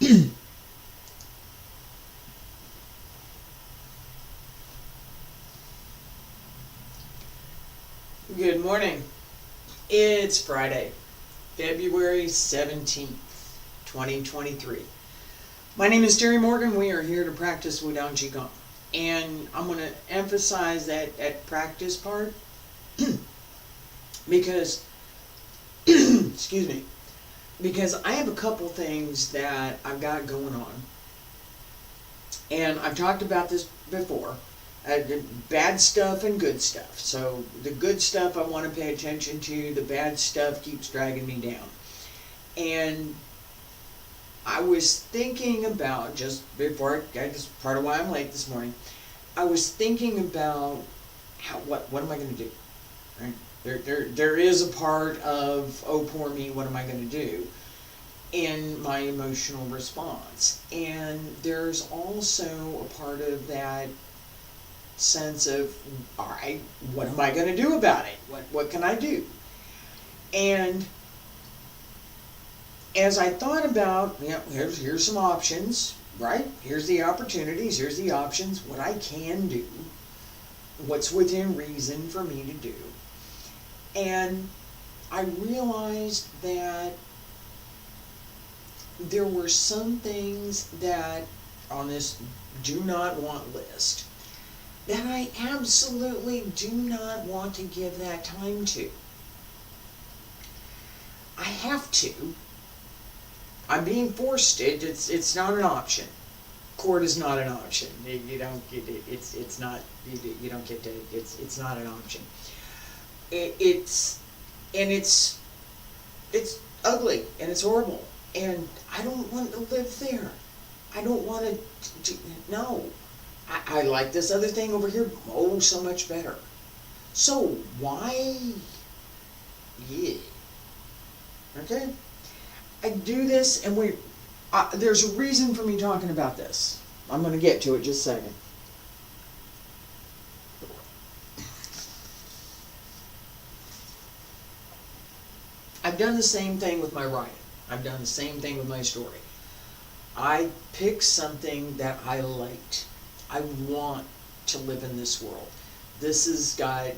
Good morning. It's Friday, February 17th, 2023. My name is Terry Morgan. We are here to practice Wudang Qigong. And I'm going to emphasize that practice part because, excuse me, because I have a couple things that I've got going on. And I've talked about this before. Bad stuff and good stuff. So the good stuff I want to pay attention to, the bad stuff keeps dragging me down. And I was thinking about, just before that's part of why I'm late this morning, I was thinking about what am I going to do? Right? There is a part of, oh poor me, what am I going to do? In my emotional response. And there's also a part of that sense of, all right, what am I going to do about it? What can I do? And as I thought about, here's some options, right? Here's the opportunities, here's the options, what I can do, what's within reason for me to do. And I realized that there were some things that on this do not want list that I absolutely do not want to give that time to. I have to. I'm being forced to. It's not an option. Court is not an option. You don't get it. It's not. You don't get to. It's not an option. It's ugly and it's horrible, and I don't want to live there. I don't want to. No. I like this other thing over here, oh, so much better. So, why? Yeah. Okay? I do this, and there's a reason for me talking about this. I'm going to get to it just a second. I've done the same thing with my writing. I've done the same thing with my story. I picked something that I liked. I want to live in this world. This has got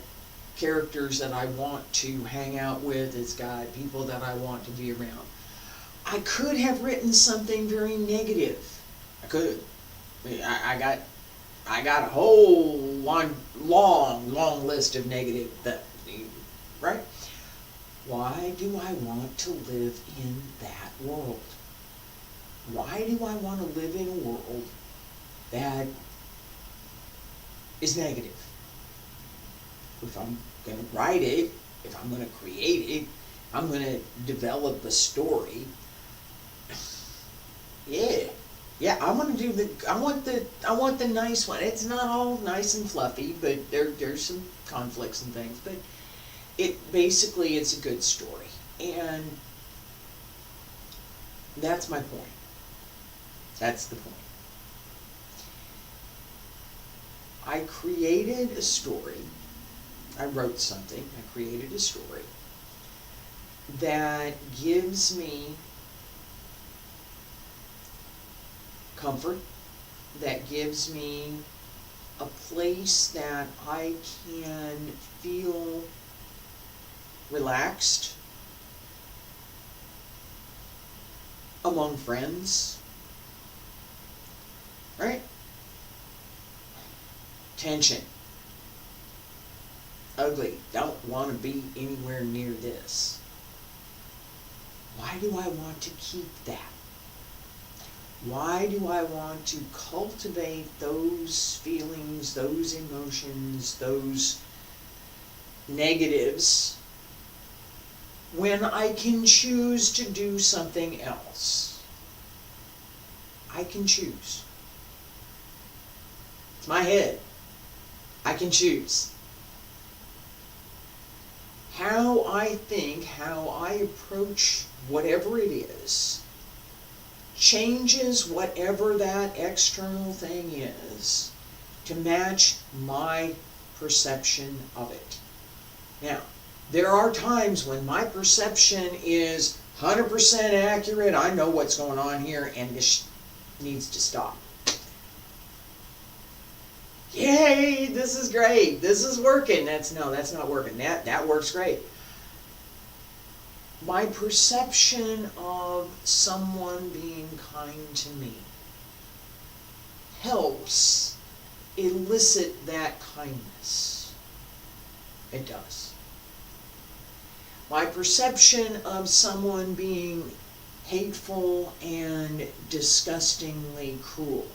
characters that I want to hang out with. It's got people that I want to be around. I could have written something very negative. I could. I got a whole long list of negative that, right? Why do I want to live in that world? Why do I want to live in a world that is negative? If I'm going to write it, if I'm going to create it, I'm going to develop a story. Yeah, I want to do I want the nice one. It's not all nice and fluffy, but there's some conflicts and things, but basically it's a good story. And that's my point. That's the point. I created a story. I wrote something. I created a story that gives me comfort, that gives me a place that I can feel relaxed among friends, right? Tension. Ugly. Don't want to be anywhere near this. Why do I want to keep that? Why do I want to cultivate those feelings, those emotions, those negatives when I can choose to do something else? I can choose. It's my head. I can choose. How I think, how I approach whatever it is, changes whatever that external thing is to match my perception of it. Now, there are times when my perception is 100% accurate. I know what's going on here, and this needs to stop. Yay, this is great. This is working. That's not working. That works great. My perception of someone being kind to me helps elicit that kindness. It does. My perception of someone being hateful and disgustingly cruel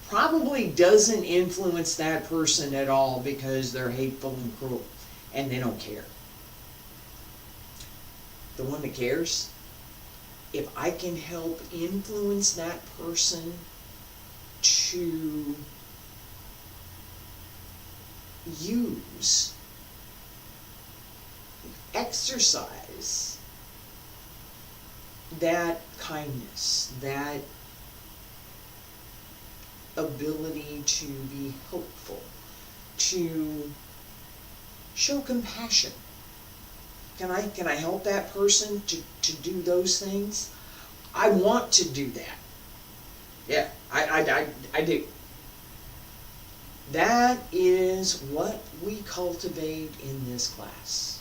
probably doesn't influence that person at all because they're hateful and cruel and they don't care. The one that cares, if I can help influence that person to exercise that kindness, that ability to be helpful, to show compassion. Can I help that person to do those things? I want to do that. Yeah, I do. That is what we cultivate in this class.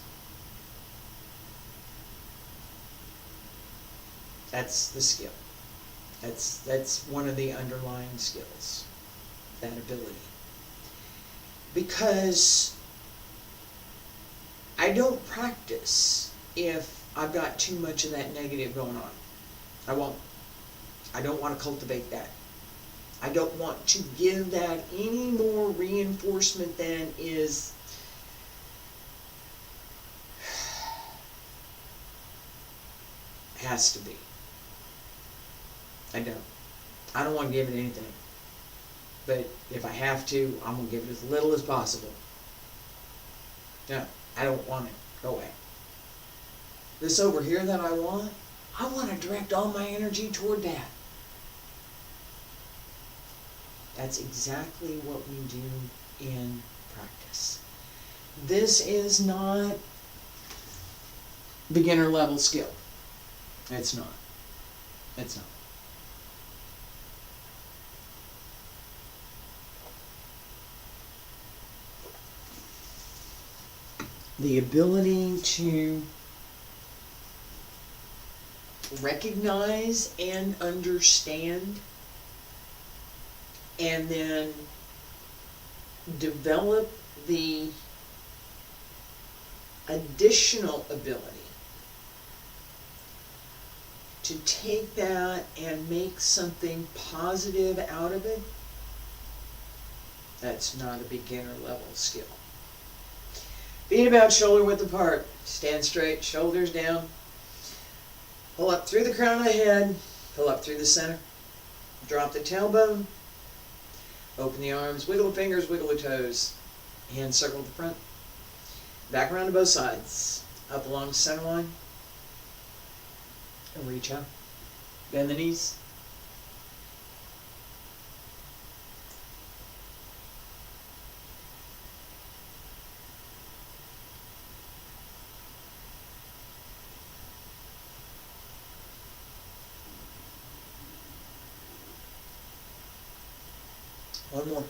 That's the skill. That's one of the underlying skills, that ability. Because I don't practice if I've got too much of that negative going on. I won't. I don't want to cultivate that. I don't want to give that any more reinforcement than is has to be. I don't want to give it anything. But if I have to, I'm going to give it as little as possible. No, I don't want it. Go away. This over here that I want to direct all my energy toward that. That's exactly what we do in practice. This is not beginner level skill. It's not. It's not. The ability to recognize and understand and then develop the additional ability to take that and make something positive out of it, that's not a beginner level skill. Feet about shoulder width apart. Stand straight, shoulders down. Pull up through the crown of the head. Pull up through the center. Drop the tailbone. Open the arms. Wiggle the fingers, wiggle the toes. Hands circle the front. Back around to both sides. Up along the center line. And reach out. Bend the knees. One more.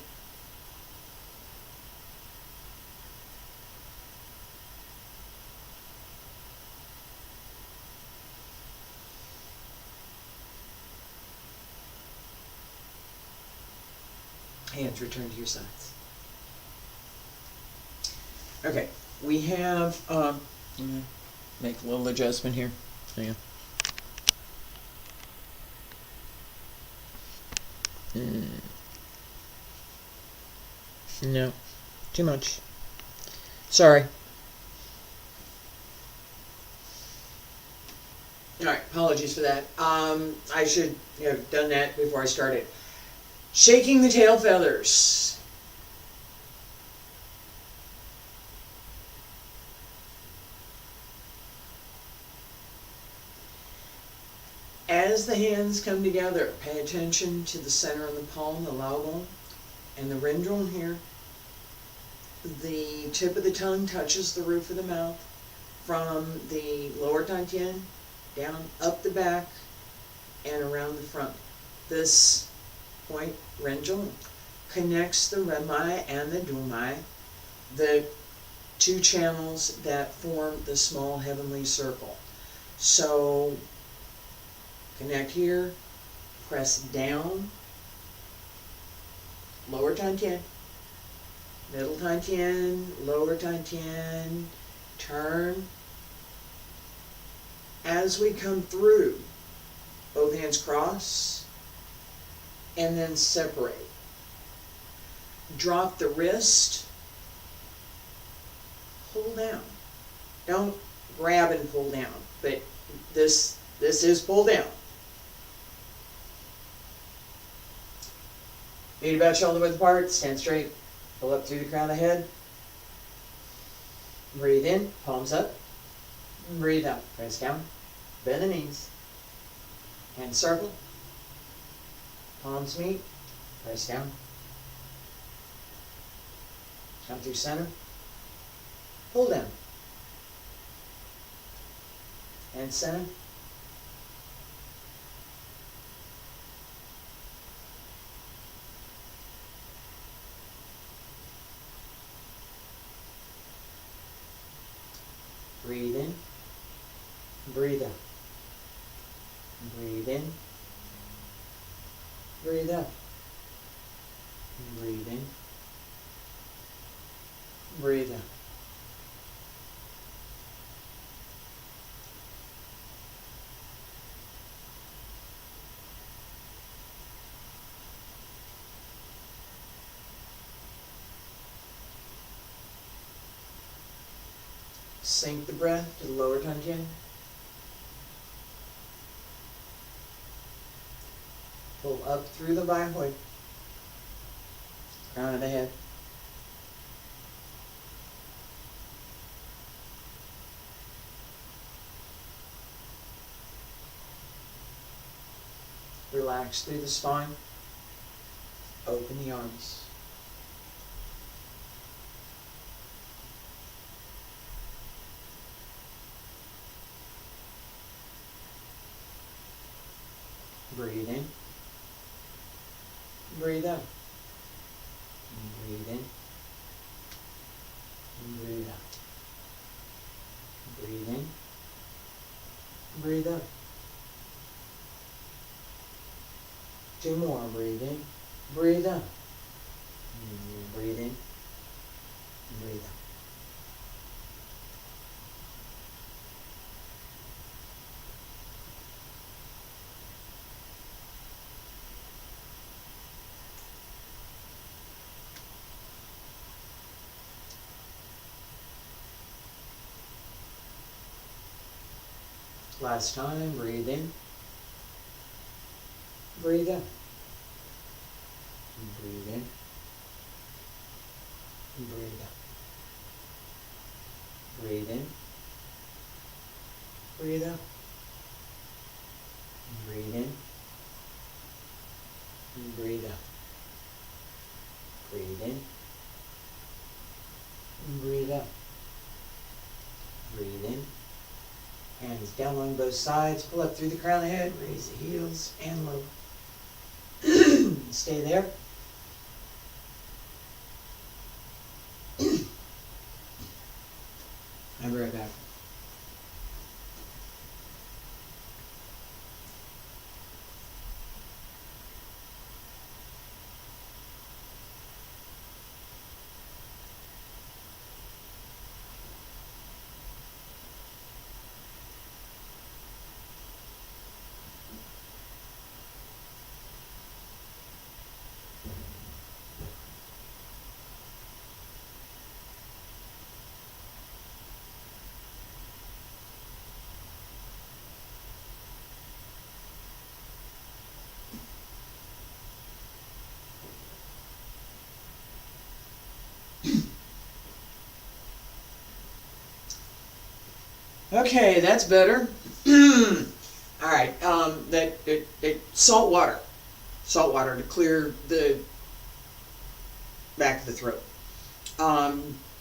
Hands return to your sides. Okay, we have, make a little adjustment here. Hang on. No, too much. Sorry. Alright, apologies for that. I should have done that before I started. Shaking the tail feathers. As the hands come together, pay attention to the center of the palm, the lao bone, and the ren here. The tip of the tongue touches the roof of the mouth. from the lower dantian down, up the back, and around the front. This point, Renjong, connects the Renmai and the Dumai, the two channels that form the small heavenly circle. So, connect here, press down, lower dantian, middle dantian, lower dantian, turn. As we come through, both hands cross, and then separate. Drop the wrist, pull down. Don't grab and pull down, but this is pull down. Feet about shoulder width apart, stand straight, pull up through the crown of the head. Breathe in, palms up, breathe out, press down, bend the knees, hand circle, palms meet, press down, come through center, pull down, and center. Breathe in, breathe out, breathe in, breathe out, breathe in, breathe out. Sink the breath to the lower dantian. Pull up through the Vaihui, crown of the head. Relax through the spine. Open the arms. Breathe in, breathe out, breathe in, breathe out, breathe in, breathe out. Two more, breathe in, breathe out, breathe in, breathe out. Last time, breathe in, breathe out, breathe in, breathe out, breathe in, breathe out, breathe in, breathe out, breathe in, breathe out, breathe in. Hands down along both sides, pull up through the crown of the head, raise the heels and lower. Stay there. I'll be right back. Okay, that's better. All right, salt water to clear the back of the throat. All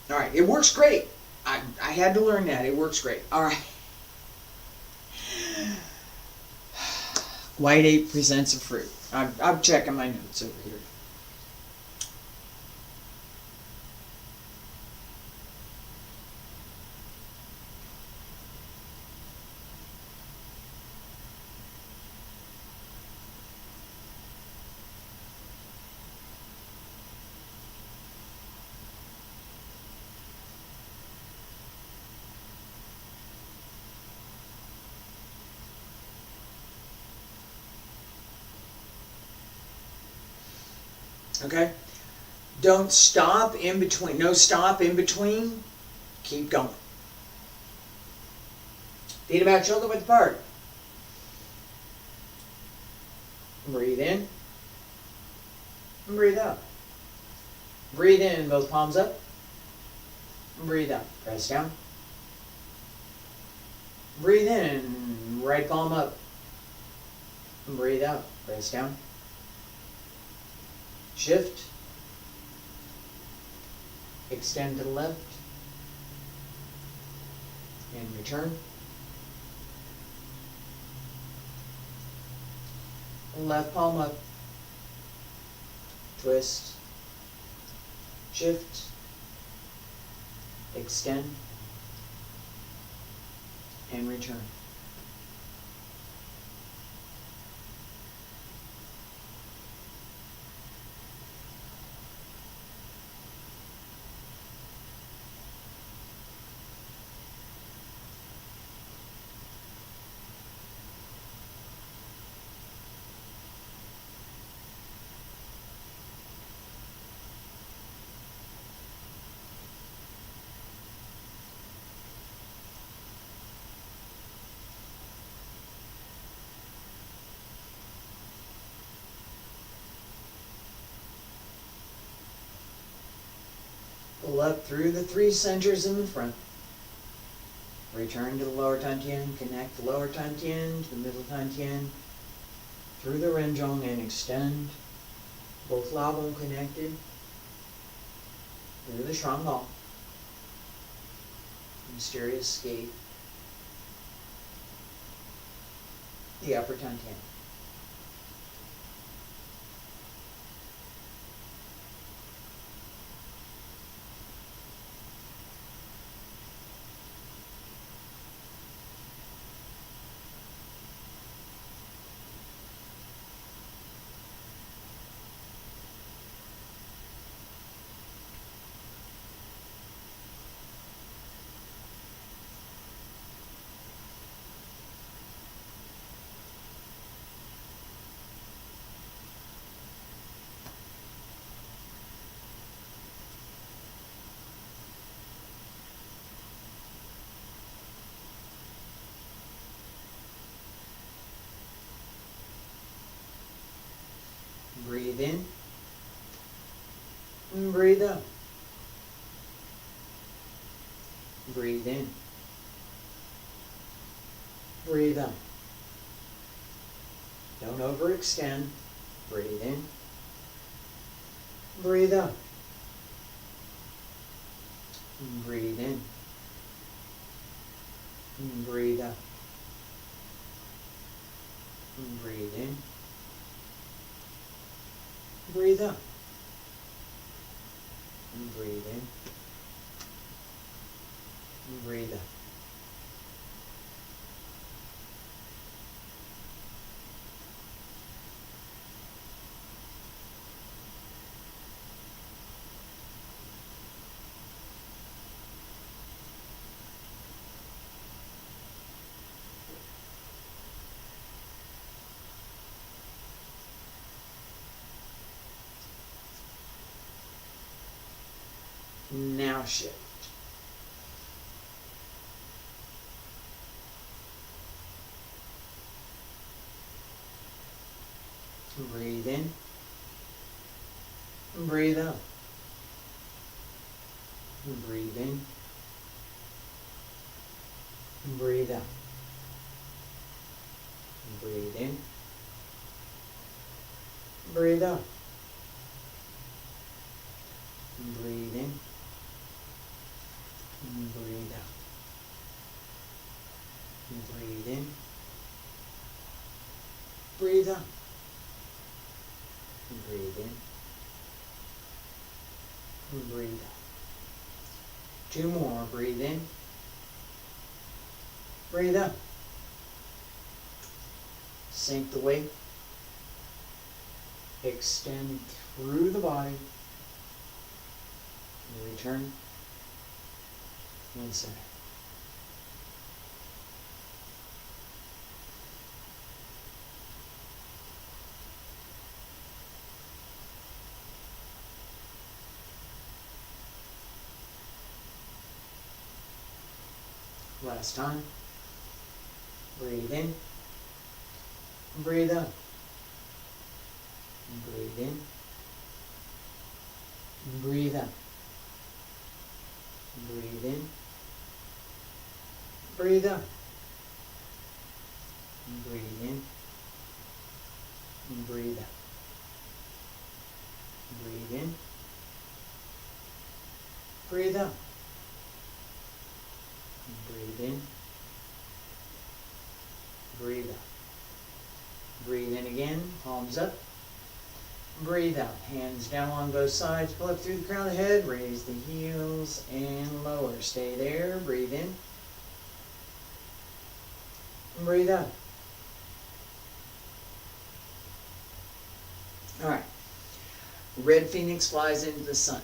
right, it works great. I had to learn that. It works great. All right. White ape presents a fruit. I'm checking my notes over here. Okay? Don't stop in between. No stop in between. Keep going. Feet about shoulder width apart. Breathe in. And breathe out. Breathe in, both palms up. And breathe out. Press down. Breathe in, right palm up. And breathe out. Press down. Shift. Extend to the left. And return. Left palm up. Twist. Shift. Extend. And return. Pull up through the three centers in the front. Return to the lower Tantien. Connect the lower Tantien to the middle Tantien. Through the Renjong and extend. Both Labong connected. Through the Shuanggong. Mysterious gate. The upper Tantien. Breathe in and breathe out. Breathe in. Breathe out. Don't overextend. Breathe in. Breathe out. Breathe in. Breathe out. Breathe in. Breathe out. And breathe in. And breathe out. Now shift. Breathe in. Breathe out. Breathe in. Breathe out. Breathe in. Breathe out. Breathe in. Breathe Breathe out. Breathe in. Breathe out. 2 more. Breathe in. Breathe out. Sink the weight. Extend through the body. And return. And center. Last time. Breathe in. Breathe out. Breathe in. Breathe out. Breathe in. Breathe out. Breathe in. Breathe out. Breathe in. Breathe out. Breathe in. Breathe out. Breathe in again, palms up. Breathe out, hands down on both sides, pull up through the crown of the head, raise the heels and lower. Stay there, breathe in. Breathe out. Alright. Red phoenix flies into the sun.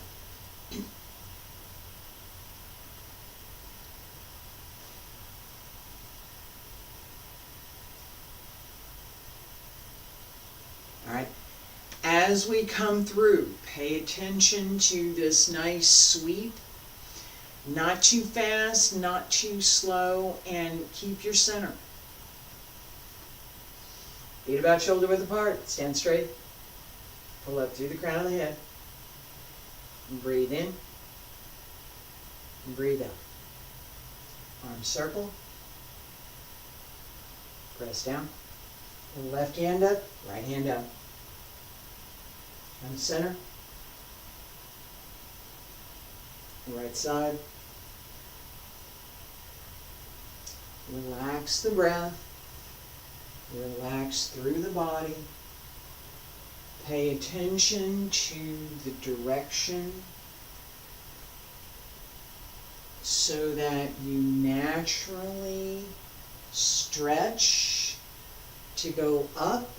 Alright. As we come through, pay attention to this nice sweep. Not too fast, not too slow, and keep your center. Feet about shoulder width apart. Stand straight. Pull up through the crown of the head. And breathe in. And breathe out. Arms circle. Press down. Left hand up, right hand out. On the center. Right side. Relax the breath. Relax through the body. Pay attention to the direction so that you naturally stretch to go up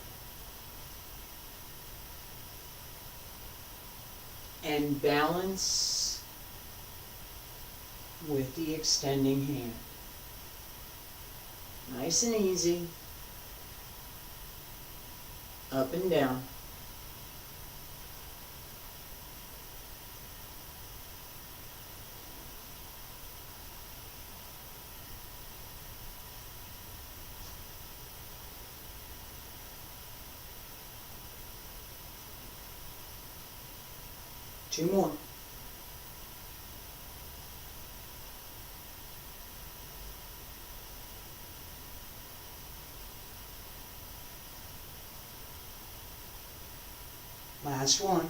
and balance with the extending hand. Nice and easy. Up and down. Two more. Last one.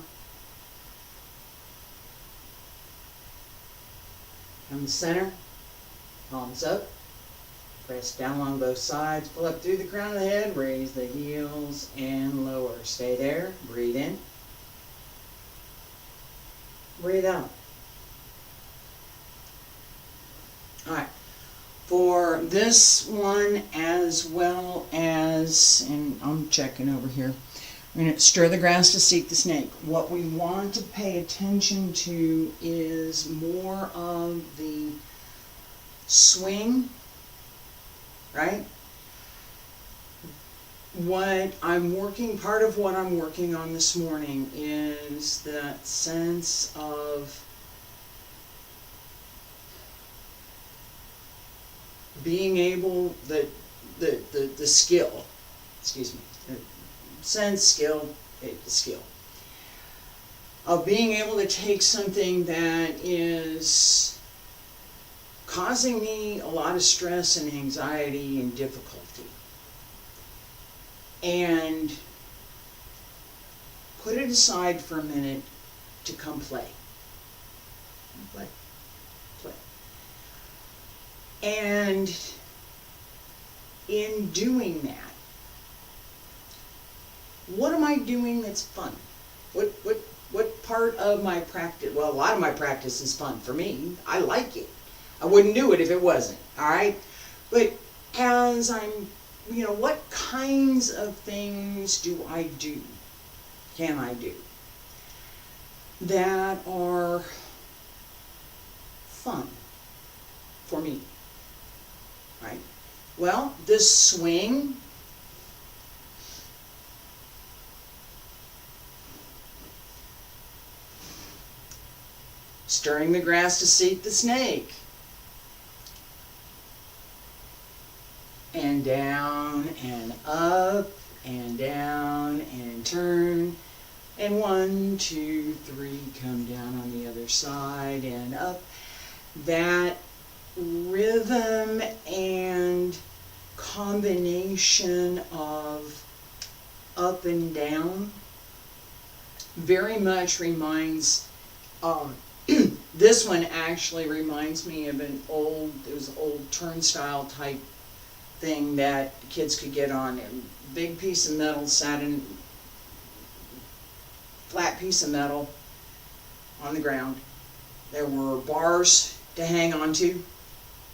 From the center, palms up. Press down along both sides. Pull up through the crown of the head. Raise the heels and lower. Stay there. Breathe in. Breathe out. Alright. For this one as well as, and I'm checking over here, we're going to stir the grass to seek the snake. What we want to pay attention to is more of the swing, right? Part of what I'm working on this morning is that sense of being able, the skill, excuse me, skill of being able to take something that is causing me a lot of stress and anxiety and difficulty, and put it aside for a minute to come play. Play. And in doing that, what am I doing that's fun? What part of my practice, well, a lot of my practice is fun for me. I like it. I wouldn't do it if it wasn't, all right? But as I'm, what kinds of things can I do that are fun for me, right? Well, this swing, stirring the grass to seek the snake, and down and up and down and turn, and 1, 2, 3, come down on the other side and up. That rhythm and combination of up and down very much reminds, this one actually reminds me of it was an old turnstile type thing that kids could get on. A big piece of metal flat piece of metal on the ground. There were bars to hang onto,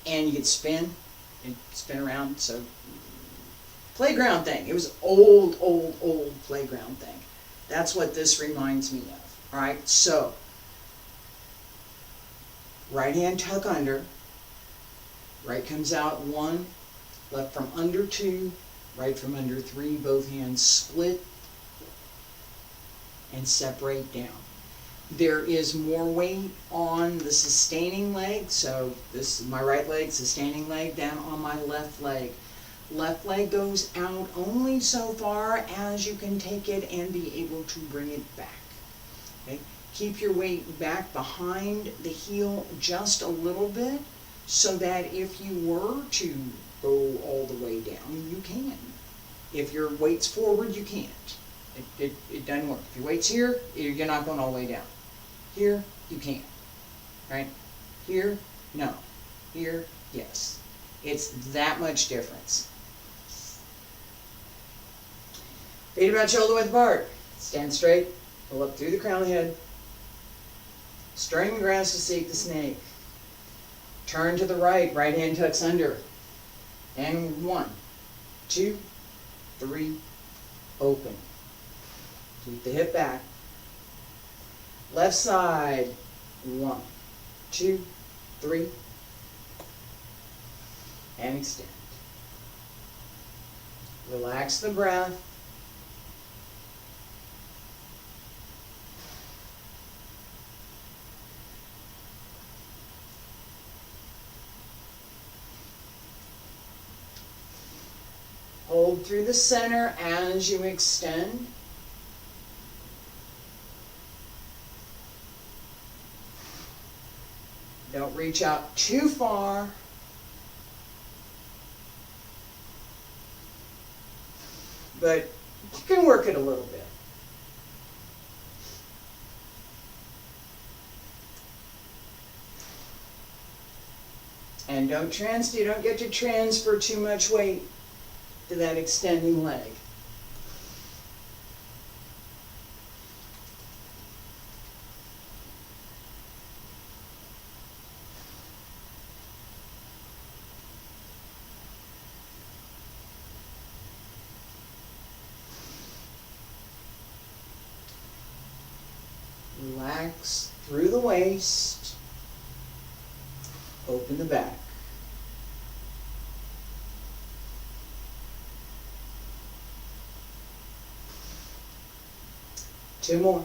and you could spin around. So, playground thing. It was old playground thing. That's what this reminds me of. All right, so right hand tuck under, right comes out 1, left from under 2, right from under 3, both hands split and separate down. There is more weight on the sustaining leg, so this is my right leg, sustaining leg, down on my left leg. Left leg goes out only so far as you can take it and be able to bring it back. Okay? Keep your weight back behind the heel just a little bit, so that if you were to go all the way down, you can. If your weight's forward, you can't. It doesn't work. If your weight's here, you're not going all the way down. Here, you can. Right? Here, no. Here, yes. It's that much difference. Feet about shoulder width apart. Stand straight. Pull up through the crown of the head. Stirring the grass to seek the snake. Turn to the right. Right hand tucks under. And 1, 2, 3, open. Keep the hip back. Left side. 1, 2, 3. And extend. Relax the breath. Hold through the center as you extend. Don't reach out too far. But you can work it a little bit. And don't get to transfer too much weight to that extending leg. Relax through the waist. Open the back. Two more.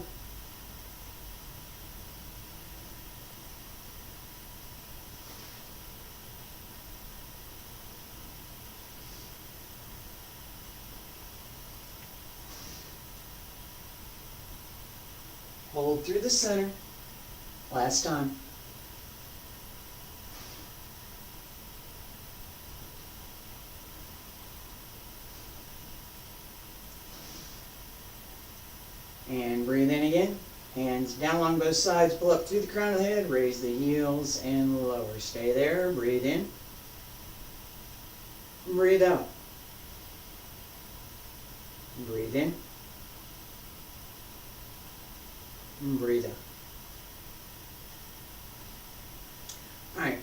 Hold through the center. Last time. And breathe in again. Hands down along both sides. Pull up through the crown of the head. Raise the heels and lower. Stay there. Breathe in. Breathe out. Breathe in. And breathe out. Alright.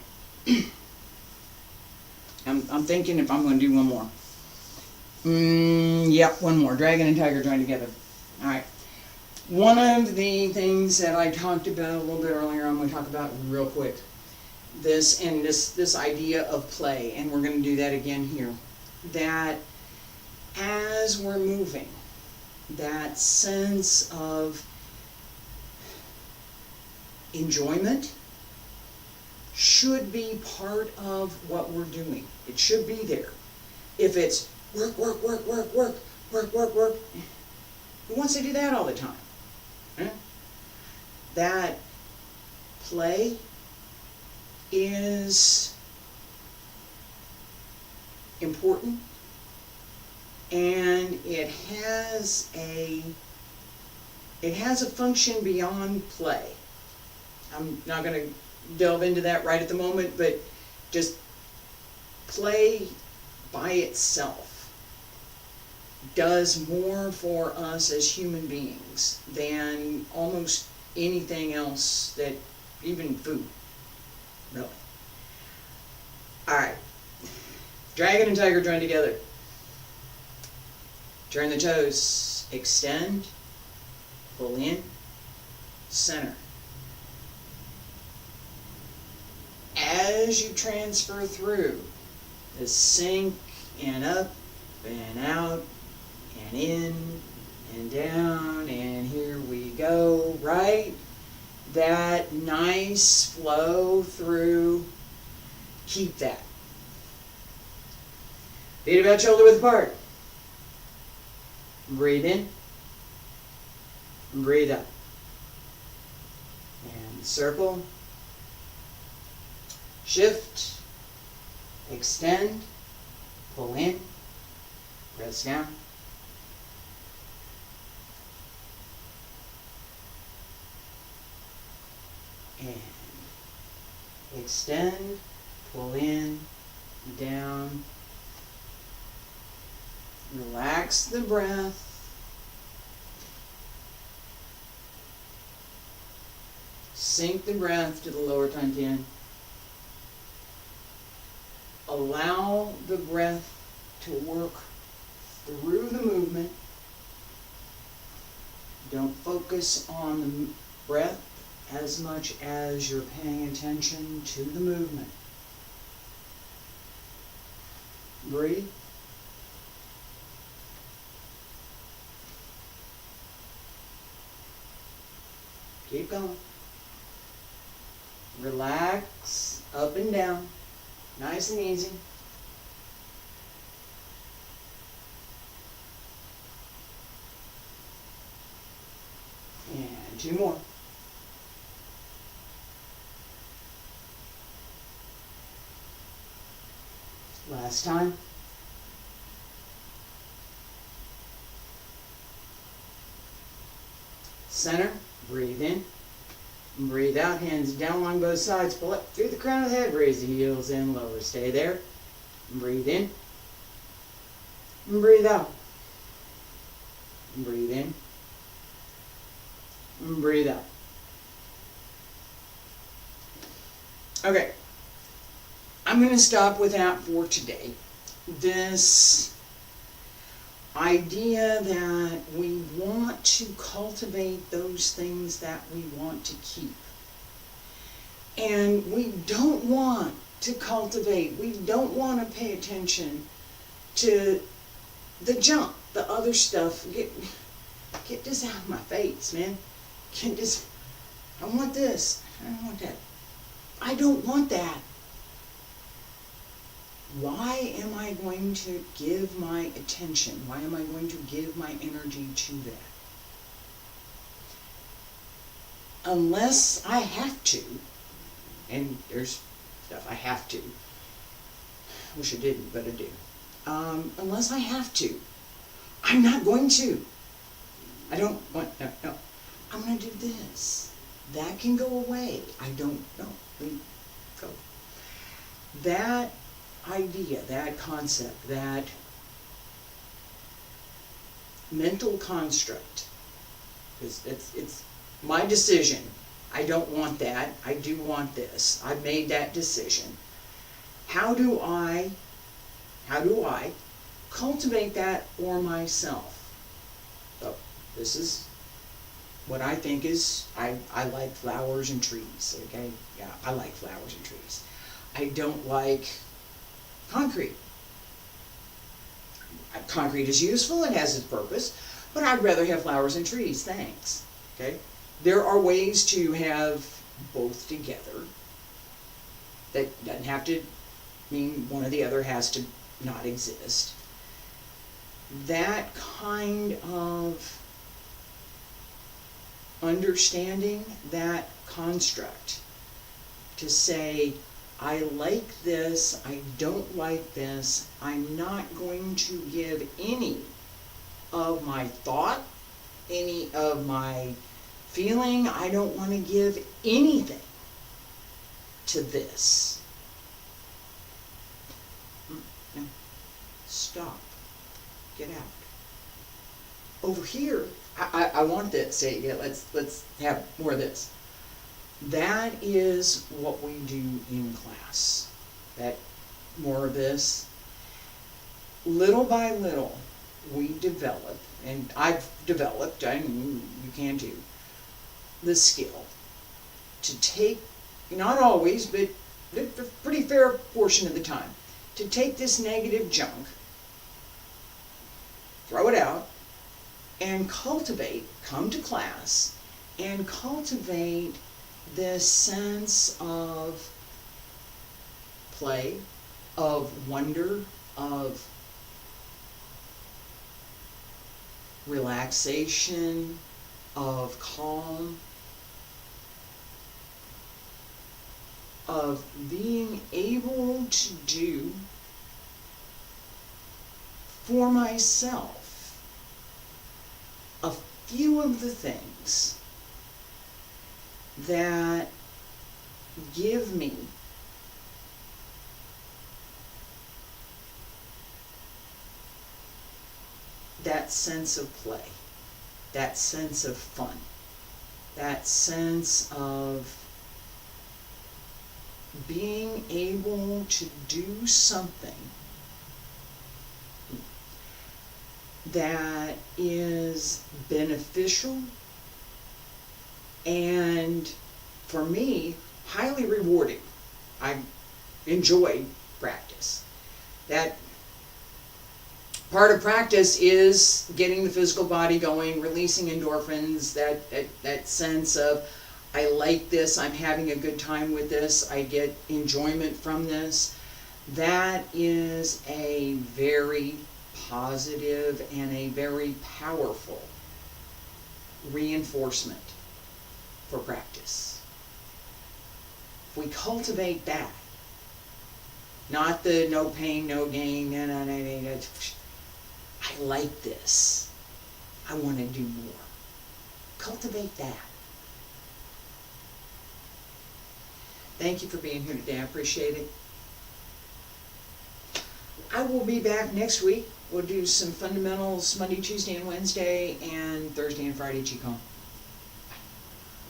I'm thinking if I'm going to do one more. Yep, one more. Dragon and tiger joined together. Alright. One of the things that I talked about a little bit earlier, I'm going to talk about real quick. This idea of play, and we're going to do that again here. That as we're moving, that sense of enjoyment should be part of what we're doing. It should be there. If it's work, work, work, work, work, work, work, work, who wants to do that all the time? Huh? That play is important, and it has a function beyond play. I'm not going to delve into that right at the moment, but just play by itself does more for us as human beings than almost anything else, that even food, really. Alright, dragon and tiger join together. Turn the toes, extend, pull in, center. As you transfer through the sink and up and out and in and down, and here we go, right? That nice flow through, keep that. Feet about shoulder width apart. Breathe in, breathe out. And circle. Shift, extend, pull in, press down. And extend, pull in, down. Relax the breath. Sink the breath to the lower dantian. Allow the breath to work through the movement. Don't focus on the breath as much as you're paying attention to the movement. Breathe. Keep going. Relax up and down. Nice and easy. And two more. Last time. Center. Breathe in. Breathe out. Hands down along both sides. Pull up through the crown of the head. Raise the heels in. Lower. Stay there. Breathe in. Breathe out. Breathe in. Breathe out. Okay. I'm going to stop with that for today. This idea that we want to cultivate those things that we want to keep. And we don't want to cultivate, we don't want to pay attention to the junk, the other stuff. Get this out of my face, man. Get this. I want this. I don't want that. I don't want that. Why am I going to give my attention? Why am I going to give my energy to that? Unless I have to, and there's stuff I have to. I wish I didn't, but I do. Unless I have to, I'm not going to. I don't want, no. I'm going to do this. That can go away. I don't know. Go. That idea, that concept, that mental construct, because it's my decision. I don't want that. I do want this. I've made that decision. How do I cultivate that for myself? So this is what I think is, I like flowers and trees, okay? Yeah, I like flowers and trees. I don't like concrete. Concrete is useful, it has its purpose, but I'd rather have flowers and trees, thanks. Okay? There are ways to have both together. That doesn't have to mean one or the other has to not exist. That kind of understanding, that construct, to say, I like this, I don't like this, I'm not going to give any of my thought, any of my feeling, I don't want to give anything to this. No. Stop. Get out. Over here, I want this. Say, yeah, let's have more of this. That is what we do in class. That more of this. Little by little, we develop, and I've developed, I mean, you can too, the skill to take, not always, but a pretty fair portion of the time, to take this negative junk, throw it out, and cultivate, come to class, and cultivate this sense of play, of wonder, of relaxation, of calm, of being able to do for myself a few of the things that give me that sense of play, that sense of fun, that sense of being able to do something that is beneficial and, for me, highly rewarding. I enjoy practice. That part of practice is getting the physical body going, releasing endorphins, that sense of, I like this, I'm having a good time with this, I get enjoyment from this. That is a very positive and a very powerful reinforcement for practice. If we cultivate that, not the no pain, no gain, I like this, I want to do more. Cultivate that. Thank you for being here today. I appreciate it. I will be back next week. We'll do some fundamentals Monday, Tuesday, and Wednesday, and Thursday and Friday Qigong.